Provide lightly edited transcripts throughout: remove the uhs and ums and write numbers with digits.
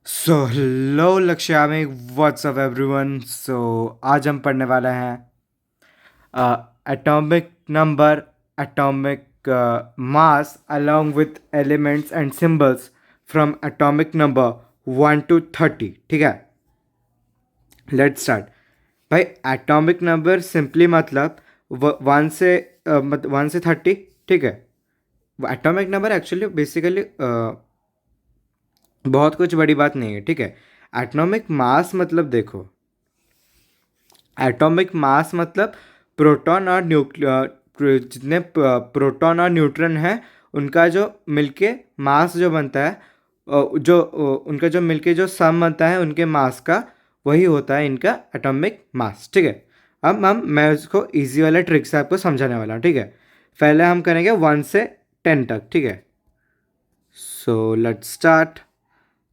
सो hello लक्ष्यामी, what's up everyone. आज हम पढ़ने वाले हैं atomic number, atomic mass along with elements and symbols from atomic number 1 to 30। ठीक है, लेट्स स्टार्ट। भाई, एटॉमिक नंबर सिंपली मतलब 1 से 30। ठीक है, एटॉमिक नंबर एक्चुअली बेसिकली बहुत कुछ बड़ी बात नहीं है। ठीक है, एटॉमिक मास मतलब देखो, एटॉमिक मास मतलब प्रोटॉन और जितने प्रोटॉन और न्यूट्रॉन हैं उनका जो मिलके मास जो बनता है, उनका जो मिलके जो सम बनता है उनके मास का, वही होता है इनका एटॉमिक मास। ठीक है, अब मैं उसको इजी वाला ट्रिक से आपको समझाने वाला हूँ। ठीक है, पहले हम करेंगे 1 से 10 तक। ठीक है, सो लेट्स स्टार्ट।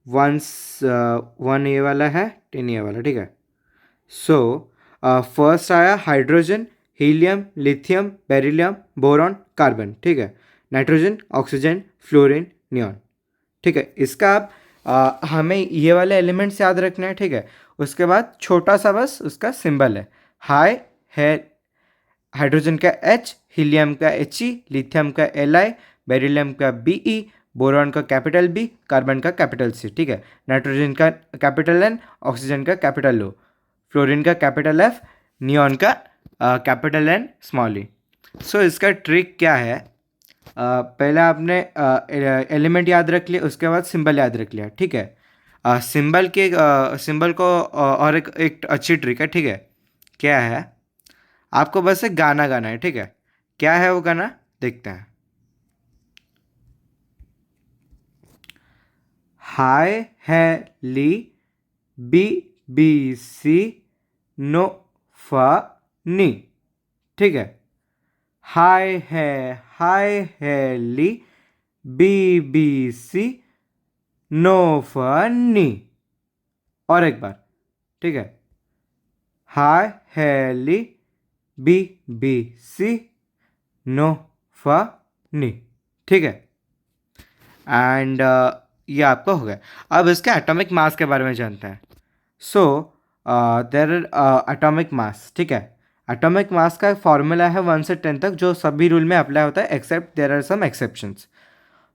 वन, 1 ये वाला है, 10 ये वाला। ठीक है, सो फर्स्ट आया hydrogen, helium, lithium, beryllium, boron, carbon. ठीक है, नाइट्रोजन, ऑक्सीजन, फ्लोरीन, नियॉन। ठीक है, इसका आप हमें ये वाले एलिमेंट्स याद रखना है। ठीक है, उसके बाद छोटा सा बस उसका सिंबल है, हाई है। हाइड्रोजन का H, हीलियम का He, लिथियम का Li, बेरिलियम का Be, बोरॉन का कैपिटल B, कार्बन का कैपिटल C। ठीक है, नाइट्रोजन का कैपिटल N, ऑक्सीजन का कैपिटल O, फ्लोरीन का कैपिटल F, नियॉन का कैपिटल N स्मॉल e। सो इसका ट्रिक क्या है, पहले आपने एलिमेंट याद रख लिया, उसके बाद सिंबल याद रख लिया। ठीक है, सिंबल को और एक अच्छी ट्रिक है। ठीक है, क्या है, आपको बस एक गाना गाना है। ठीक है, क्या है वो गाना, देखते हैं। हाय है ली बी बी सी नो फा नी। ठीक है, हाय है ली बी बी सी नो फा नी। और एक बार। ठीक है, हाय है ली बी बी सी नो फा नी। ठीक है, एंड ये आपका हो गया। अब इसके एटॉमिक मास के बारे में जानते हैं। सो देर एटॉमिक मास। ठीक है, एटॉमिक मास का फॉर्मूला है 1 से 10 तक, जो सभी रूल में अप्लाई होता है except there are some exceptions.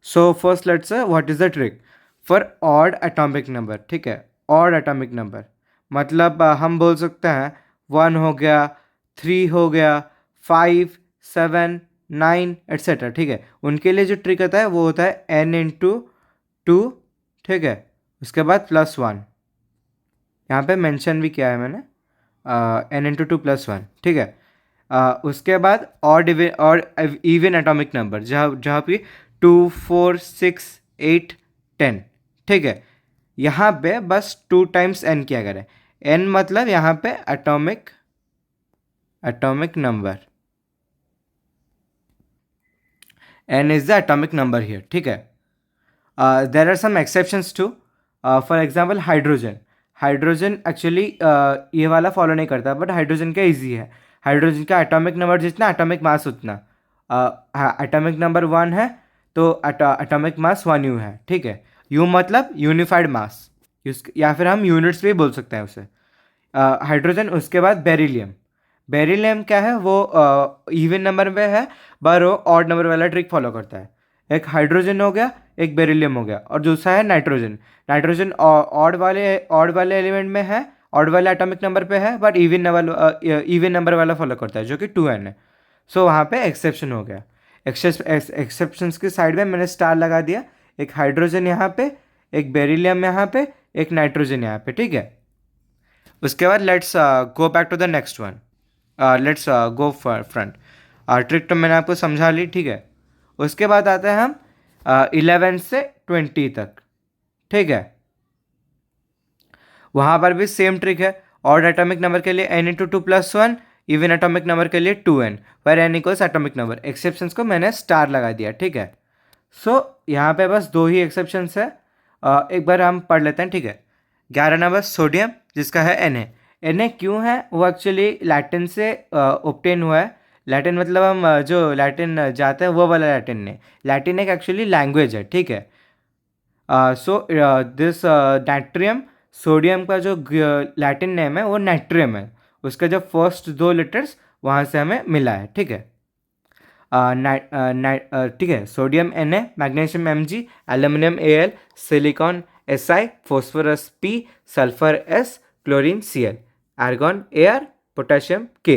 So first let's what is the trick for odd atomic number. ठीक है, ऑड एटॉमिक नंबर मतलब हम बोल सकते हैं 1 हो गया, 3 हो गया, 5, 7, 9 एट्सेट्रा। ठीक है, उनके लिए जो ट्रिक होता है वो होता है n×2। ठीक है, उसके बाद +1, यहाँ पे मेंशन भी किया है मैंने, n×2 + 1। ठीक है, उसके बाद और इवन एटॉमिक नंबर जहाँ जहाँ पे 2, 4, 6, 8, 10। ठीक है, यहाँ पे बस 2 टाइम्स n किया करें। n मतलब यहाँ पे atomic atomic number, n is the atomic number here. ठीक है, there are some exceptions too. For example hydrogen, hydrogen actually ये वाला फॉलो नहीं करता, बट हाइड्रोजन का ईजी है। हाइड्रोजन का एटॉमिक नंबर जितना, एटॉमिक मास उतना। एटॉमिक नंबर 1 है तो एटॉमिक मास 1 U है। ठीक है, U मतलब यूनिफाइड मास, या फिर हम यूनिट्स भी बोल सकते हैं उसे। हाइड्रोजन, उसके बाद बेरिलियम। बेरिलियम क्या है, वो इवन नंबर में है, पर वो ऑड नंबर वाला ट्रिक फॉलो करता है। एक हाइड्रोजन हो गया, एक बेरिलियम हो गया, और दूसरा है नाइट्रोजन। नाइट्रोजन ऑड वाले एलिमेंट में है, ऑड वाले एटॉमिक नंबर पे है, बट इवन नंबर वाला फॉलो करता है जो कि 2n है। सो वहाँ पे एक्सेप्शन हो गया। एक्सेप्शंस की साइड में मैंने स्टार लगा दिया, एक हाइड्रोजन यहाँ पे, एक बेरिलियम यहाँ पे, एक नाइट्रोजन यहाँ पे। ठीक है, उसके बाद let's go back to the next one. Let's go front. Trick तो मैंने आपको समझा ली। ठीक है, उसके बाद आते हैं हम 11 से 20 तक। ठीक है, वहाँ पर भी सेम ट्रिक है। ऑड एटॉमिक नंबर के लिए n×2 + 1, इवन एटॉमिक नंबर के लिए 2n, where n equals atomic number. Exceptions को मैंने स्टार लगा दिया। ठीक है, सो यहाँ पे बस 2 ही एक्सेप्शंस है। एक बार हम पढ़ लेते हैं। ठीक है, 11 नंबर सोडियम, जिसका है Na। क्यों है, वो एक्चुअली लैटिन से ओब्टेन हुआ है। लैटिन मतलब हम जो लैटिन जाते हैं वो वाला लैटिन नहीं, लैटिन एक एक्चुअली लैंग्वेज है। ठीक है, सो दिस नाइट्रियम, सोडियम का जो लैटिन नेम है वो नाइट्रियम है, उसका जो फर्स्ट दो लेटर्स वहाँ से हमें मिला है, ठीक है। ठीक है, sodium Na, magnesium Mg, aluminium Al, silicon Si, phosphorus P, sulphur S, chlorine Cl, argon Ar, potassium K।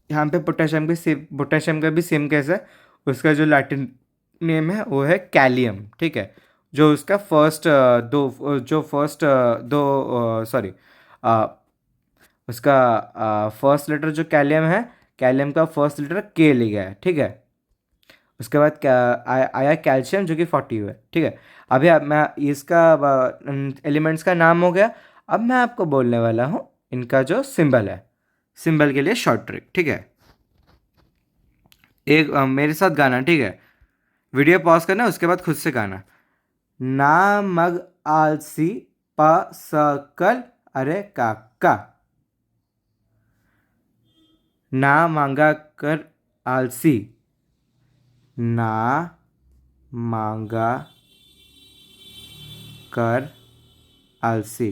यहाँ पे पोटेशियम का भी सेम केस है, उसका जो लैटिन नेम है वो है कैलियम, ठीक है। जो उसका उसका फर्स्ट लेटर जो कैलियम है, कैलियम का फर्स्ट लेटर के लिया है, ठीक है। उसके बाद क्या आया कैल्शियम जो कि 40 है, ठीक है। अभी अब मैं इसका एलिमेंट्स का नाम हो गया। अब मैं आपको बोलने वाला हूँ इनका जो सिंबल है, सिंबल के लिए शॉर्ट ट्रिक, ठीक है। एक मेरे साथ गाना, ठीक है। वीडियो पॉज करना, उसके बाद खुद से गाना। ना मग आलसी प सकल अरे काका, ना मांगा कर आलसी, ना मांगा कर आलसी,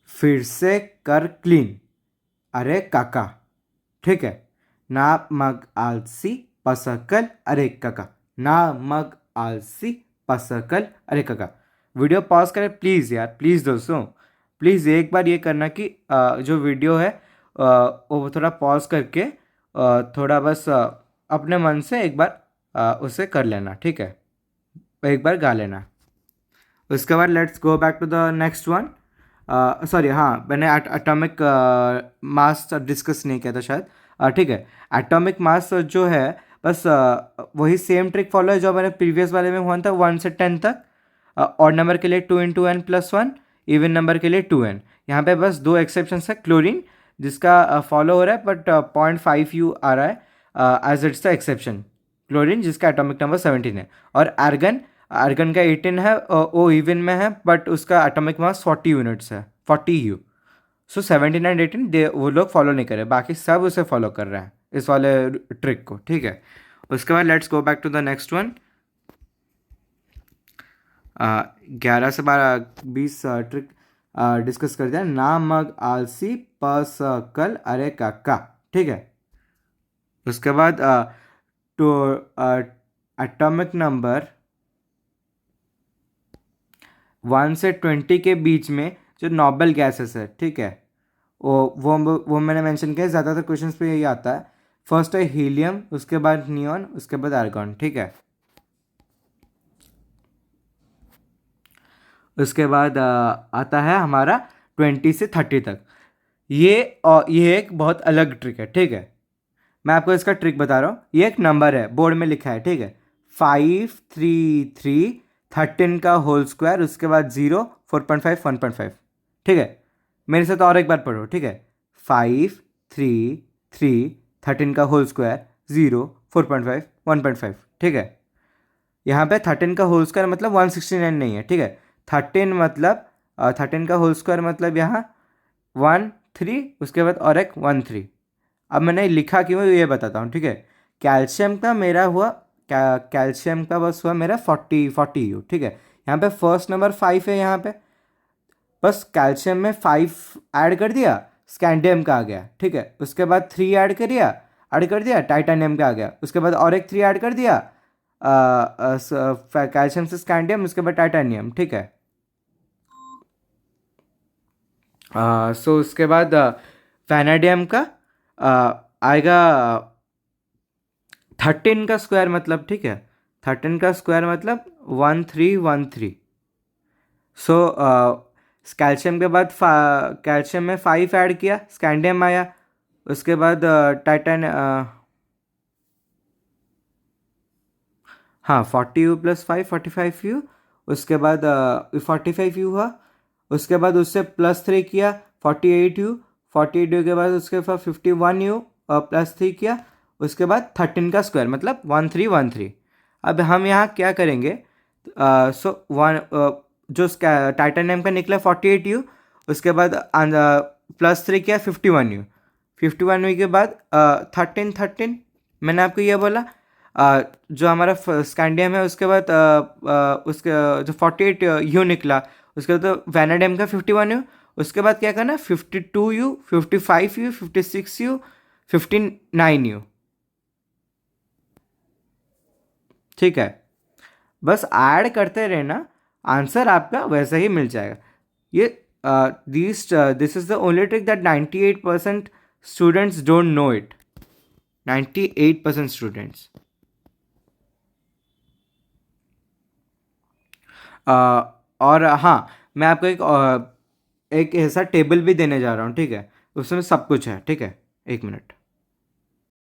फिर से कर क्लीन अरे काका, ठीक है। ना मग आलसी पसकल अरे काका, ना मग आलसी पसकल अरे काका। वीडियो पॉज करें प्लीज़ यार, प्लीज़ दोस्तों, प्लीज़ एक बार ये करना कि जो वीडियो है वो थोड़ा पॉज करके थोड़ा बस अपने मन से एक बार उसे कर लेना, ठीक है। एक बार गा लेना। उसके बाद let's go back to the next one. Sorry, हाँ, मैंने एटॉमिक मास डिस्कस नहीं किया था शायद, ठीक है। एटॉमिक मास जो है बस वही सेम ट्रिक फॉलो है जो मैंने प्रीवियस वाले में हुआ था, 1 से 10 तक। ऑड नंबर के लिए 2 × n+1, इवन नंबर के लिए 2n। यहाँ पे बस दो एक्सेप्शन है, क्लोरीन जिसका फॉलो हो रहा है बट 0.5u आ रहा है as it's the exception, chlorine जिसका एटॉमिक नंबर 17 है। और आर्गन, आर्गन का 18 है, ओ इवन में है बट उसका एटॉमिक मास 40 यूनिट्स है, 40u। सो 17 एंड 18 दे वो लोग फॉलो नहीं कर रहे, बाकी सब उसे फॉलो कर रहे हैं इस वाले ट्रिक को, ठीक है। उसके बाद let's go back to the next one. 11 से 20 ट्रिक डिस्कस कर दिया। ना मग आलसी पस कल अरे काका, ठीक है। उसके बाद तो एटॉमिक नंबर 1 से 20 के बीच में जो नोबल गैसेस है, ठीक है, वो मैंने मेंशन किया, ज़्यादातर क्वेश्चंस पे यही आता है। फर्स्ट है हीलियम, उसके बाद नियॉन, उसके बाद आर्गॉन, ठीक है। उसके बाद आता है हमारा 20 से 30 तक। ये एक बहुत अलग ट्रिक है, ठीक है। मैं आपको इसका ट्रिक बता रहा हूँ। ये एक नंबर है, बोर्ड में लिखा है, ठीक है। 5 3 3 13 का होल स्क्वायर, उसके बाद 0 4.5 1.5, ठीक है। मेरे साथ और एक बार पढ़ो, ठीक है। 5 3 3 13 का होल स्क्वायर, 0 4.5 1.5, ठीक है। यहाँ पे 13 का होल स्क्वायर मतलब 169 नहीं है, ठीक है। 13 का होल स्क्वायर मतलब यहाँ 1 3, उसके बाद और एक 1 3। अब मैंने लिखा क्यों ये बताता हूँ, ठीक है। कैल्शियम का मेरा हुआ कैल्शियम का बस हुआ मेरा 40u, ठीक है। यहाँ पे फर्स्ट नंबर 5 है, यहाँ पे बस कैल्शियम में 5 ऐड कर दिया, स्कैंडियम का आ गया, ठीक है। उसके बाद 3 ऐड कर दिया टाइटेनियम का आ गया। उसके बाद और एक 3 ऐड कर दिया कैल्शियम से स्कैंडियम, उसके बाद टाइटेनियम, ठीक है। सो उसके बाद वैनेडियम का आएगा 13 का स्क्वायर मतलब, ठीक है। 13 का स्क्वायर मतलब 1313। सो कैल्शियम के बाद कैल्शियम में 5 ऐड किया, स्कैंडियम आया। उसके बाद हाँ 40u + 5 45u। उसके बाद 45u हुआ। उसके बाद उससे +3 किया 48u। 48u के बाद उसके बाद 51u +3 किया। उसके बाद 13 का स्क्वायर मतलब 1313। अब हम यहाँ क्या करेंगे, सो जो टाइटेनियम का निकला 48u, उसके बाद +3 किया 51u। 51u के बाद 13 मैंने आपको ये बोला जो हमारा स्कैंडियम है उसके बाद उसके जो 48 यू निकला, उसके बाद तो वैनाडियम का 51 यू, उसके बाद क्या करना 52 यू, 55 यू, 56 यू, 59 यू। ठीक है, बस ऐड करते रहना, आंसर आपका वैसा ही मिल जाएगा। ये this is the only trick that 98% students don't know it. 98% students. और हाँ, मैं आपको एक ऐसा टेबल भी देने जा रहा हूँ, ठीक है, उसमें सब कुछ है, ठीक है। एक मिनट।